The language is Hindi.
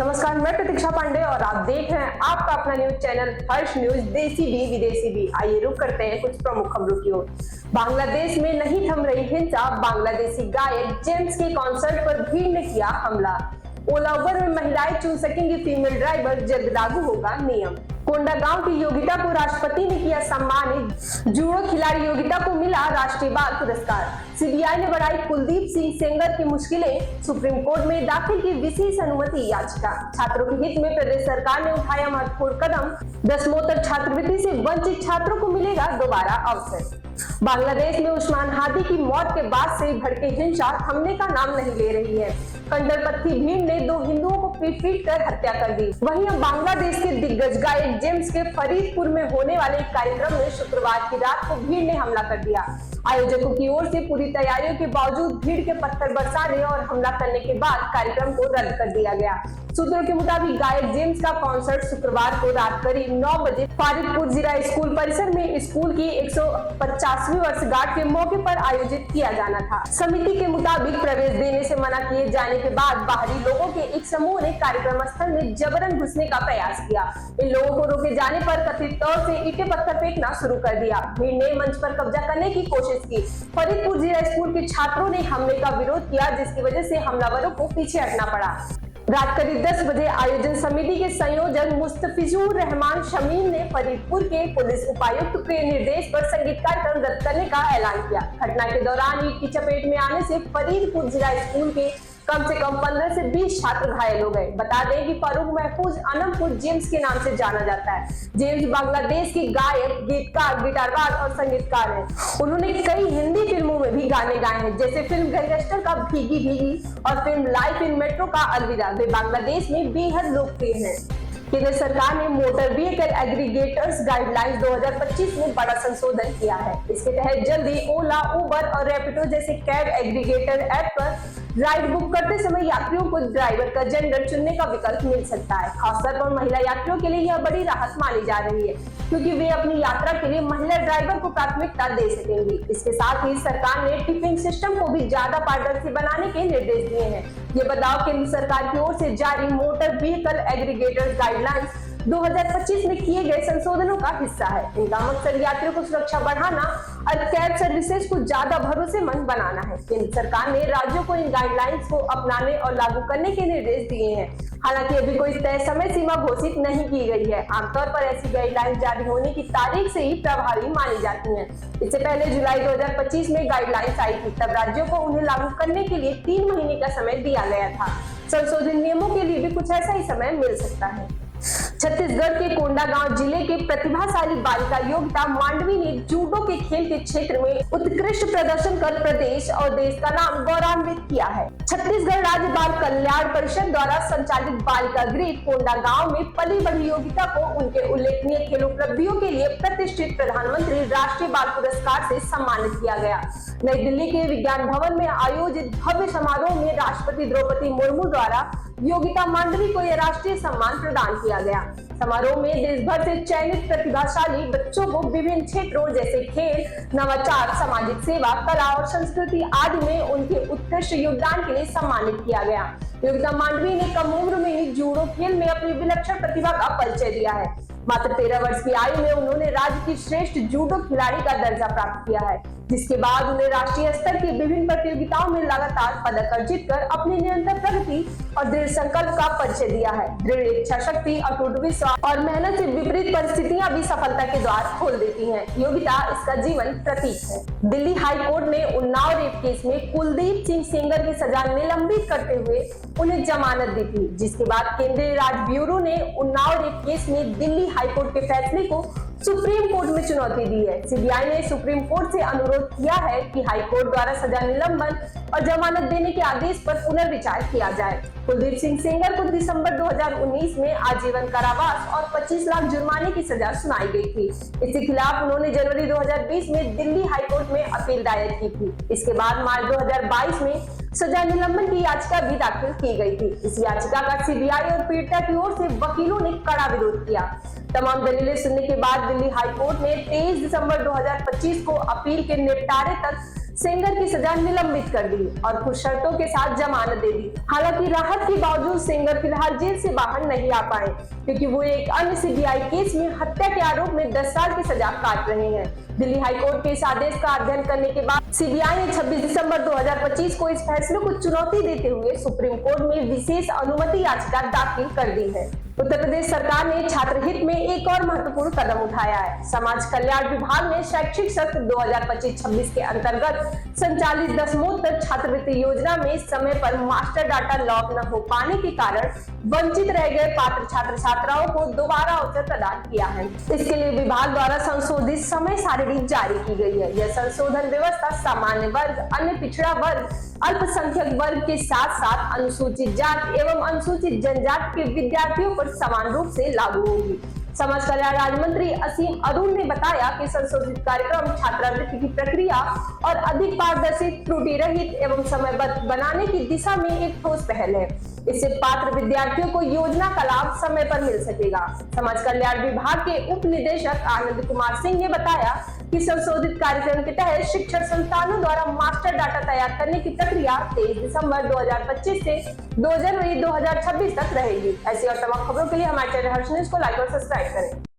नमस्कार, मैं प्रतीक्षा पांडे और आप देख रहे हैं आपका अपना न्यूज चैनल हर्ष न्यूज देसी भी विदेशी भी। आइए रुक करते हैं कुछ प्रमुख खबरों की ओर। बांग्लादेश में नहीं थम रही हिंसा, बांग्लादेशी गायक जेम्स के कॉन्सर्ट पर भीड़ ने किया हमला। ओला उबर में महिलाएं चुन सकेंगी फीमेल ड्राइवर, जल्द लागू होगा नियम। कोंडागांव की योगिता को राष्ट्रपति ने किया सम्मानित, जूडो खिलाड़ी योगिता को मिला राष्ट्रीय बाल पुरस्कार। सीबीआई ने बढ़ाई कुलदीप सिंह सेंगर की मुश्किलें, सुप्रीम कोर्ट में दाखिल की विशेष अनुमति याचिका। छात्रों के हित में प्रदेश सरकार ने उठाया महत्वपूर्ण कदम, दसमोत्तर छात्रवृत्ति से वंचित छात्रों को मिलेगा दोबारा अवसर। बांग्लादेश में उस्मान हादी की मौत के बाद से भड़के हिंसा थमने का नाम नहीं ले रही है। कंडरपत्थी भीड़ ने 2 हिंदुओं को पीट कर हत्या कर दी। वहीं अब बांग्लादेश के दिग्गज गायक जेम्स के फरीदपुर में होने वाले कार्यक्रम में शुक्रवार की रात को भीड़ ने हमला कर दिया। आयोजकों की ओर से पूरी तैयारियों के बावजूद भीड़ के पत्थर बरसाने और हमला करने के बाद कार्यक्रम को रद्द कर दिया गया। सूत्रों के मुताबिक गायक जेम्स का कॉन्सर्ट शुक्रवार को रात करीब 9 बजे फरीदपुर जिला स्कूल परिसर में स्कूल की 150वीं वर्षगांठ के मौके पर आयोजित किया जाना था। समिति के मुताबिक प्रवेश देने से मना किए जाने के बाद बाहरी लोगों के एक समूह ने कार्यक्रम स्थल में जबरन घुसने का प्रयास किया। इन लोगों को रोके जाने पर कथित तौर से ईंटें पत्थर फेंकना शुरू कर दिया। भीड़ ने मंच पर कब्जा करने की कोशिश की। फरीदपुर जिला स्कूल के छात्रों ने हमले का विरोध किया, जिसकी वजह से हमलावरों को पीछे हटना पड़ा। रात करीब 10 बजे आयोजन समिति के संयोजक मुस्तफिजुर रहमान शमीम ने फरीदपुर के पुलिस उपायुक्त के निर्देश पर संगीत कार्यक्रम रद्द करने का ऐलान किया। घटना के दौरान ईंट की चपेट में आने से फरीदपुर जिला स्कूल के कम से कम 15 से 20 छात्र घायल हो गए। बता दें कि फारूक महफूज अनमपुर जेम्स के नाम से जाना जाता है। जेम्स बांग्लादेश के गायक, गीतकार, गिटारबाज और संगीतकार हैं। उन्होंने कई हिंदी फिल्मों में भी गाने गाए हैं, जैसे फिल्म गैंगस्टर का भीगी भीगी और फिल्म लाइफ इन मेट्रो का अलविदा। वे बांग्लादेश में बेहद लोकप्रिय हैं। केंद्र सरकार ने मोटर व्हीकल एग्रीगेटर्स गाइडलाइंस 2025 में बड़ा संशोधन किया है। इसके तहत जल्दी ओला, उबर और रैपिडो जैसे कैब एग्रीगेटर ऐप पर राइड बुक करते समय यात्रियों को ड्राइवर का जेंडर चुनने का विकल्प मिल सकता है। खासतौर पर महिला यात्रियों के लिए यह बड़ी राहत मानी जा रही है, क्योंकि वे अपनी यात्रा के लिए महिला ड्राइवर को प्राथमिकता दे सकेंगी। इसके साथ ही सरकार ने टिपिंग सिस्टम को भी ज्यादा पारदर्शी बनाने के निर्देश दिए हैं। ये बदलाव केंद्र सरकार की ओर से जारी मोटर व्हीकल एग्रीगेटर्स गाइडलाइंस 2025 में किए गए संशोधनों का हिस्सा है। इनका मकसद यात्रियों को सुरक्षा बढ़ाना और कैब सर्विसेज को ज्यादा भरोसेमंद बनाना है। केंद्र सरकार ने राज्यों को इन गाइडलाइंस को अपनाने और लागू करने के निर्देश दिए हैं। हालांकि अभी कोई तय समय सीमा घोषित नहीं की गई है। आमतौर पर ऐसी गाइडलाइंस जारी होने की तारीख से ही प्रभावी मानी जाती हैं। इससे पहले जुलाई 2025 में गाइडलाइंस आई थी, तब राज्यों को उन्हें लागू करने के लिए 3 महीने का समय दिया गया था। संशोधित नियमों के लिए भी कुछ ऐसा ही समय मिल सकता है। छत्तीसगढ़ के कोंडागांव जिले के प्रतिभाशाली बालिका योगिता मांडवी ने जूडो के खेल के क्षेत्र में उत्कृष्ट प्रदर्शन कर प्रदेश और देश का नाम गौरवान्वित किया है। छत्तीसगढ़ राज्य बाल कल्याण परिषद द्वारा संचालित बालिका गृह कोंडागांव में पली बढ़ी योगिता को उनके उल्लेखनीय खेल उपलब्धियों के लिए प्रतिष्ठित प्रधानमंत्री राष्ट्रीय बाल पुरस्कार से सम्मानित किया गया। नई दिल्ली के विज्ञान भवन में आयोजित भव्य समारोह में राष्ट्रपति द्रौपदी मुर्मू द्वारा योगिता मांडवी को यह राष्ट्रीय सम्मान प्रदान किया गया। समारोह में देश भर से चयनित प्रतिभाशाली बच्चों को विभिन्न क्षेत्रों जैसे खेल, नवाचार, सामाजिक सेवा, कला और संस्कृति आदि में उनके उत्कृष्ट योगदान के लिए सम्मानित किया गया। योगिता मांडवी ने कम उम्र में ही जूडो खेल में अपनी विलक्षण प्रतिभा का परिचय दिया है। मात्र 13 वर्ष की आयु में उन्होंने राज्य की श्रेष्ठ जूडो खिलाड़ी का दर्जा प्राप्त किया है, जिसके बाद उन्हें राष्ट्रीय स्तर की विभिन्न प्रतियोगिताओं में लगातार पदक अर्जित कर अपनी निरंतर प्रगति और दृढ़ संकल्प का परिचय दिया है। दृढ़ इच्छा शक्ति, अटूट विश्वास और मेहनत से विपरीत परिस्थितियां भी सफलता के द्वार खोल देती हैं। योगिता इसका जीवन प्रतीक है। दिल्ली हाई कोर्ट ने उन्नाव रेप केस में कुलदीप सिंह सेंगर की सजा निलंबित करते हुए उन्हें जमानत दी थी, जिसके बाद केंद्रीय राज्य ब्यूरो ने उन्नाव रेप केस में दिल्ली हाईकोर्ट के फैसले को सुप्रीम कोर्ट में चुनौती दी है। सीबीआई ने सुप्रीम कोर्ट से अनुरोध किया है कि हाई कोर्ट द्वारा सजा निलंबन और जमानत देने के आदेश पर पुनर्विचार किया जाए। कुलदीप सिंह सेंगर को दिसंबर 2019 में आजीवन कारावास और 25 लाख जुर्माने की सजा सुनाई गई थी। इसके खिलाफ उन्होंने जनवरी 2020 में दिल्ली हाईकोर्ट में अपील दायर की थी। इसके बाद मार्च 2022 में सजा निलंबन की याचिका भी दाखिल की गई थी। इस याचिका का सीबीआई और पीड़िता की ओर से वकीलों ने कड़ा विरोध किया। तमाम दलीलें सुनने के बाद दिल्ली हाईकोर्ट ने 23 दिसंबर 2025 को अपील के निपटारे तक सेंगर की सजा निलंबित कर दी और कुछ शर्तों के साथ जमानत दे दी। हालांकि राहत के बावजूद सेंगर फिलहाल जेल से बाहर नहीं आ पाए, क्योंकि वो एक अन्य सीबीआई केस में हत्या के आरोप में 10 साल की सजा काट रहे हैं। दिल्ली हाईकोर्ट के इस आदेश का अध्ययन करने के बाद सीबीआई ने 26 दिसंबर 2025 को इस फैसले को चुनौती देते हुए सुप्रीम कोर्ट में विशेष अनुमति याचिका दाखिल कर दी है। उत्तर प्रदेश सरकार ने छात्र हित में एक और महत्वपूर्ण कदम उठाया है। समाज कल्याण विभाग ने शैक्षिक सत्र 2025-26 के अंतर्गत संचालित दसमोत्तर छात्रवृत्ति योजना में समय पर मास्टर डाटा लॉक न हो पाने के कारण वंचित रह गए पात्र छात्र छात्राओं को दोबारा अवसर प्रदान किया है। इसके लिए विभाग द्वारा संशोधित समय सारणी जारी की गई है। यह संशोधन व्यवस्था सामान्य वर्ग, अन्य पिछड़ा वर्ग, अल्पसंख्यक वर्ग के साथ साथ अनुसूचित जाति एवं अनुसूचित जनजाति के विद्यार्थियों पर समान रूप से लागू होगी। समाज कल्याण राज्य मंत्री असीम अरुण ने बताया कि संशोधित कार्यक्रम छात्रवृत्ति की प्रक्रिया और अधिक पारदर्शी, त्रुटि रहित एवं समयबद्ध बनाने की दिशा में एक ठोस पहल है। इससे पात्र विद्यार्थियों को योजना का लाभ समय पर मिल सकेगा। समाज कल्याण विभाग के उप निदेशक आनंद कुमार सिंह ने बताया कि संशोधित कार्यक्रम के तहत शिक्षण संस्थानों द्वारा मास्टर डाटा तैयार करने की प्रक्रिया 23 दिसंबर 2025 से 2 जनवरी 2026 तक रहेगी। ऐसी और तमाम खबरों के लिए हमारे चैनल हर्ष न्यूज को लाइक और सब्सक्राइब करें।